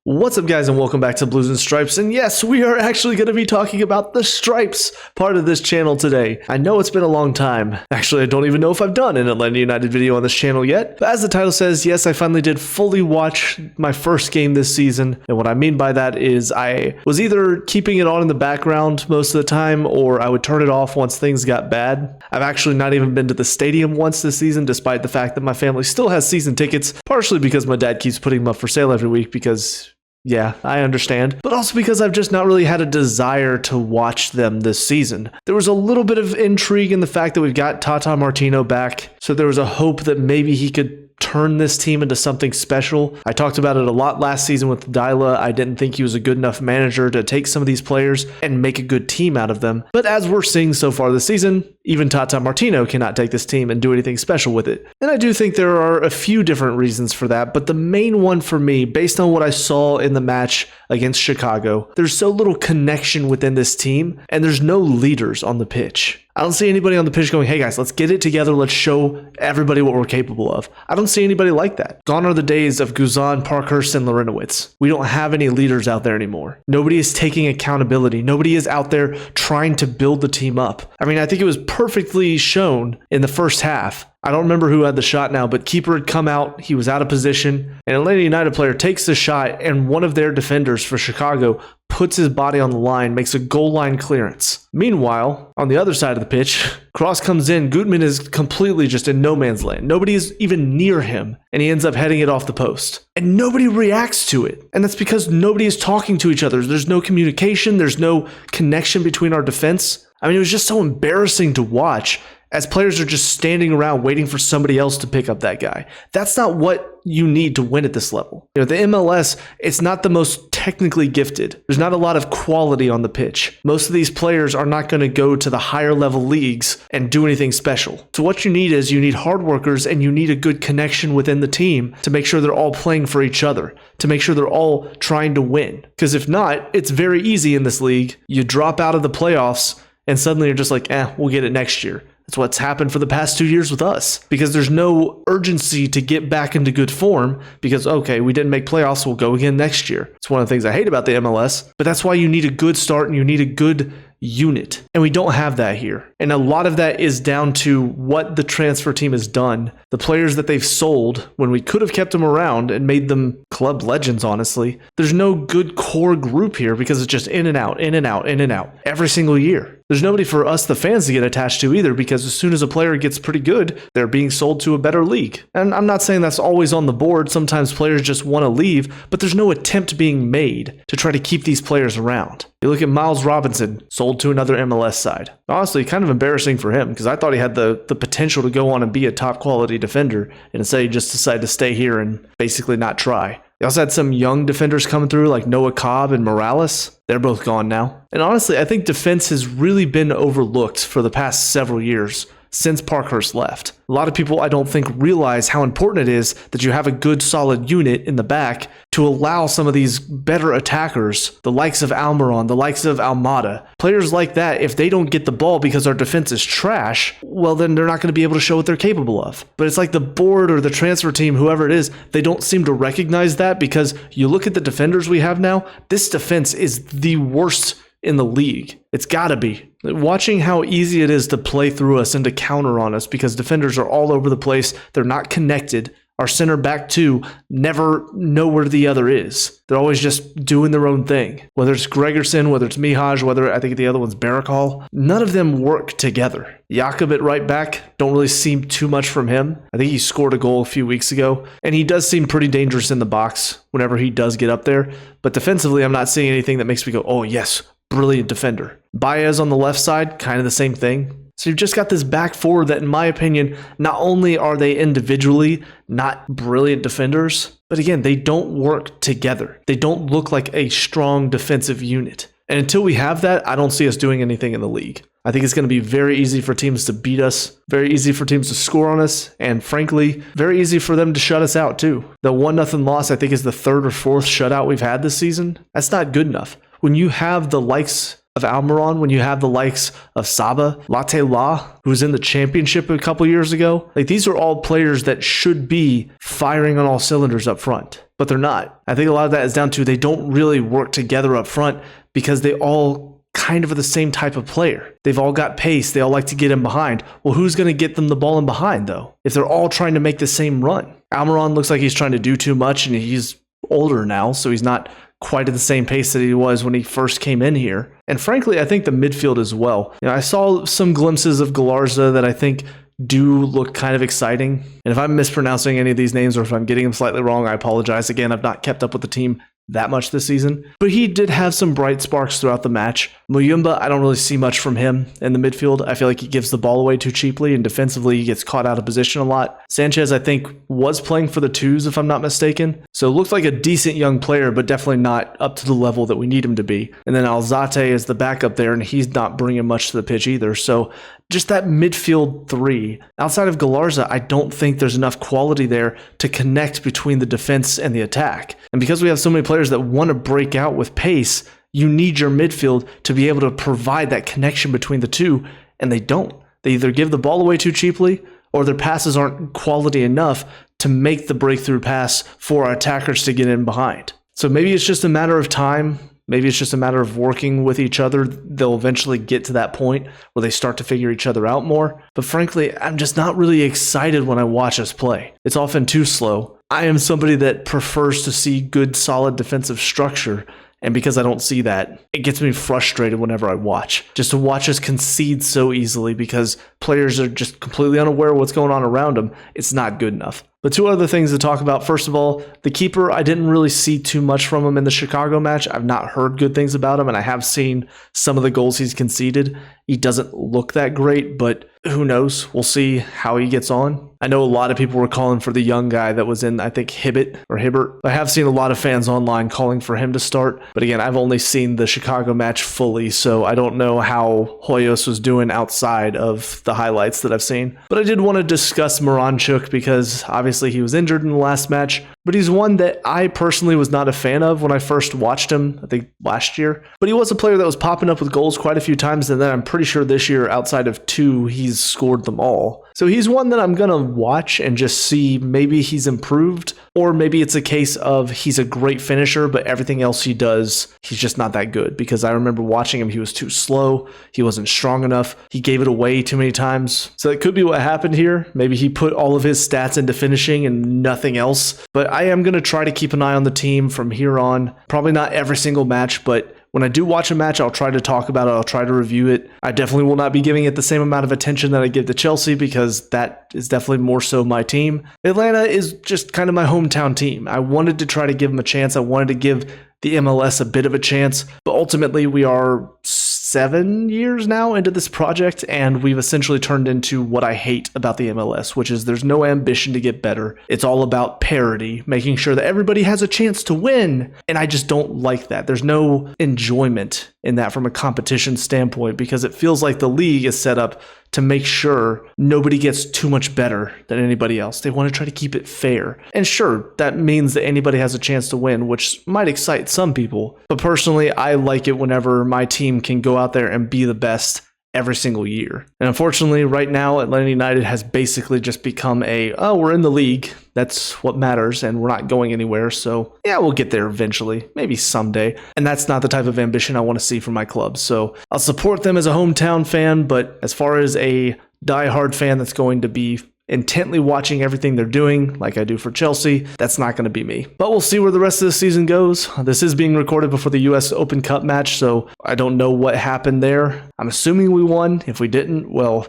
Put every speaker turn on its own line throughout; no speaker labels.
What's up, guys, and welcome back to Blues and Stripes. And yes, we are actually going to be talking about the Stripes part of this channel today. I know it's been a long time. Actually, I don't even know if I've done an Atlanta United video on this channel yet. But as the title says, yes, I finally did fully watch my first game this season. And what I mean by that is I was either keeping it on in the background most of the time, or I would turn it off once things got bad. I've actually not even been to the stadium once this season, despite the fact that my family still has season tickets, partially because my dad keeps putting them up for sale every week because... yeah, I understand. But also because I've just not really had a desire to watch them this season. There was a little bit of intrigue in the fact that we've got Tata Martino back, so there was a hope that maybe he could turn this team into something special. I talked about it a lot last season with Dyla. I didn't think he was a good enough manager to take some of these players and make a good team out of them. But as we're seeing so far this season, even Tata Martino cannot take this team and do anything special with it. And I do think there are a few different reasons for that, but the main one for me, based on what I saw in the match against Chicago, there's so little connection within this team, and there's no leaders on the pitch. I don't see anybody on the pitch going, hey guys, let's get it together. Let's show everybody what we're capable of. I don't see anybody like that. Gone are the days of Guzan, Parkhurst, and Larinowitz. We don't have any leaders out there anymore. Nobody is taking accountability. Nobody is out there trying to build the team up. I mean, I think it was perfectly shown in the first half. I don't remember who had the shot now, but keeper had come out. He was out of position. An Atlanta United player takes the shot, and one of their defenders for Chicago puts his body on the line, makes a goal line clearance. Meanwhile, on the other side of the pitch, cross comes in. Gutman is completely just in no man's land. Nobody is even near him, and he ends up heading it off the post. And nobody reacts to it. And that's because nobody is talking to each other. There's no communication. There's no connection between our defense. I mean, it was just so embarrassing to watch as players are just standing around waiting for somebody else to pick up that guy. That's not what you need to win at this level. You know, the MLS, it's not the most technically gifted. There's not a lot of quality on the pitch. Most of these players are not going to go to the higher level leagues and do anything special. So what you need is you need hard workers, and you need a good connection within the team to make sure they're all playing for each other, to make sure they're all trying to win. Because if not, it's very easy in this league. You drop out of the playoffs and suddenly you're just like, we'll get it next year. That's what's happened for the past 2 years with us, because there's no urgency to get back into good form because, okay, we didn't make playoffs, we'll go again next year. It's one of the things I hate about the MLS, but that's why you need a good start and you need a good unit. And we don't have that here. And a lot of that is down to what the transfer team has done. The players that they've sold when we could have kept them around and made them club legends, honestly. There's no good core group here because it's just in and out, in and out, in and out every single year. There's nobody for us, the fans, to get attached to either, because as soon as a player gets pretty good, they're being sold to a better league. And I'm not saying that's always on the board. Sometimes players just want to leave, but there's no attempt being made to try to keep these players around. You look at Miles Robinson, sold to another MLS side. Honestly, kind of embarrassing for him because I thought he had the potential to go on and be a top quality defender, and instead he just decided to stay here and basically not try. They also had some young defenders coming through like Noah Cobb and Morales. They're both gone now. And honestly, I think defense has really been overlooked for the past several years since Parkhurst left. A lot of people, I don't think, realize how important it is that you have a good solid unit in the back to allow some of these better attackers, the likes of Almiron, the likes of Almada, players like that, if they don't get the ball because our defense is trash, well, then they're not going to be able to show what they're capable of. But it's like the board or the transfer team, whoever it is, they don't seem to recognize that, because you look at the defenders we have now, this defense is the worst in the league. It's gotta be. Watching how easy it is to play through us and to counter on us because defenders are all over the place. They're not connected. Our center back two never know where the other is. They're always just doing their own thing. Whether it's Gregerson, whether it's Mihaj, whether I think the other one's Barakal, none of them work together. Jakob at right back, don't really see too much from him. I think he scored a goal a few weeks ago, and he does seem pretty dangerous in the box whenever he does get up there. But defensively, I'm not seeing anything that makes me go, oh yes, brilliant defender. Baez on the left side, kind of the same thing. So you've just got this back four that, in my opinion, not only are they individually not brilliant defenders, but again, they don't work together. They don't look like a strong defensive unit. And until we have that, I don't see us doing anything in the league. I think it's going to be very easy for teams to beat us, very easy for teams to score on us, and frankly, very easy for them to shut us out too. The 1-0 loss, I think, is the third or fourth shutout we've had this season. That's not good enough. When you have the likes of Almiron, when you have the likes of Saba, Latte La, who was in the championship a couple years ago, like these are all players that should be firing on all cylinders up front. but they're not. I think a lot of that is down to they don't really work together up front because they all kind of are the same type of player. They've all got pace. They all like to get in behind. Well, who's going to get them the ball in behind, though, if they're all trying to make the same run? Almiron looks like he's trying to do too much, and he's older now, so he's not quite at the same pace that he was when he first came in here. And frankly, I think the midfield as well. I saw some glimpses of Galarza that I think do look kind of exciting. And if I'm mispronouncing any of these names or if I'm getting them slightly wrong, I apologize. Again, I've not kept up with the team that much this season, but he did have some bright sparks throughout the match. Muyumba, I don't really see much from him in the midfield. I feel like he gives the ball away too cheaply, and defensively he gets caught out of position a lot. Sanchez, I think, was playing for the twos, if I'm not mistaken, so looks like a decent young player, but definitely not up to the level that we need him to be. And then Alzate is the backup there, and he's not bringing much to the pitch either. So just that midfield three. Outside of Galarza, I don't think there's enough quality there to connect between the defense and the attack. And because we have so many players that want to break out with pace, you need your midfield to be able to provide that connection between the two, and they don't. They either give the ball away too cheaply, or their passes aren't quality enough to make the breakthrough pass for our attackers to get in behind. So maybe it's just a matter of time. Maybe it's just a matter of working with each other. They'll eventually get to that point where they start to figure each other out more. But frankly, I'm just not really excited when I watch us play. It's often too slow. I am somebody that prefers to see good, solid defensive structure. And because I don't see that, it gets me frustrated whenever I watch. Just to watch us concede so easily because players are just completely unaware of what's going on around them, it's not good enough. But two other things to talk about. First of all, the keeper, I didn't really see too much from him in the Chicago match. I've not heard good things about him, and I have seen some of the goals he's conceded. He doesn't look that great, but who knows? We'll see how he gets on. I know a lot of people were calling for the young guy that was in, I think, Hibbert. I have seen a lot of fans online calling for him to start, but again, I've only seen the Chicago match fully, so I don't know how Hoyos was doing outside of the highlights that I've seen. But I did want to discuss Moranchuk because obviously he was injured in the last match, but he's one that I personally was not a fan of when I first watched him, I think last year. But he was a player that was popping up with goals quite a few times, and then I'm pretty sure this year, outside of two, he's scored them all. So he's one that I'm going to watch and just see maybe he's improved, or maybe it's a case of he's a great finisher, but everything else he does, he's just not that good. Because I remember watching him, he was too slow, he wasn't strong enough, he gave it away too many times. So that could be what happened here. Maybe he put all of his stats into finishing and nothing else. But I am going to try to keep an eye on the team from here on. Probably not every single match, but when I do watch a match, I'll try to talk about it. I'll try to review it. I definitely will not be giving it the same amount of attention that I give to Chelsea because that is definitely more so my team. Atlanta is just kind of my hometown team. I wanted to try to give them a chance. I wanted to give the MLS a bit of a chance, but ultimately we are 7 years now into this project, and we've essentially turned into what I hate about the MLS, which is there's no ambition to get better. It's all about parity, making sure that everybody has a chance to win, and I just don't like that. There's no enjoyment in that from a competition standpoint because it feels like the league is set up to make sure nobody gets too much better than anybody else. They want to try to keep it fair. And sure, that means that anybody has a chance to win, which might excite some people. But personally, I like it whenever my team can go out there and be the best every single year. And unfortunately, right now, Atlanta United has basically just become we're in the league. That's what matters, and we're not going anywhere. So yeah, we'll get there eventually, maybe someday. And that's not the type of ambition I want to see from my club. So I'll support them as a hometown fan, but as far as a diehard fan that's going to be intently watching everything they're doing, like I do for Chelsea, that's not going to be me. But we'll see where the rest of the season goes. This is being recorded before the US Open Cup match, so I don't know what happened there. I'm assuming we won. If we didn't, well,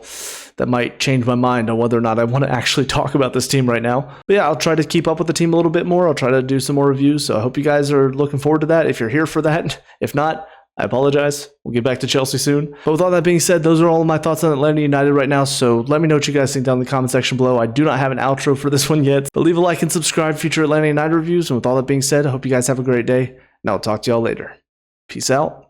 that might change my mind on whether or not I want to actually talk about this team right now. But yeah, I'll try to keep up with the team a little bit more. I'll try to do some more reviews, so I hope you guys are looking forward to that if you're here for that. If not, I apologize. We'll get back to Chelsea soon. But with all that being said, those are all of my thoughts on Atlanta United right now. So let me know what you guys think down in the comment section below. I do not have an outro for this one yet, but leave a like and subscribe for future Atlanta United reviews. And with all that being said, I hope you guys have a great day, and I'll talk to y'all later. Peace out.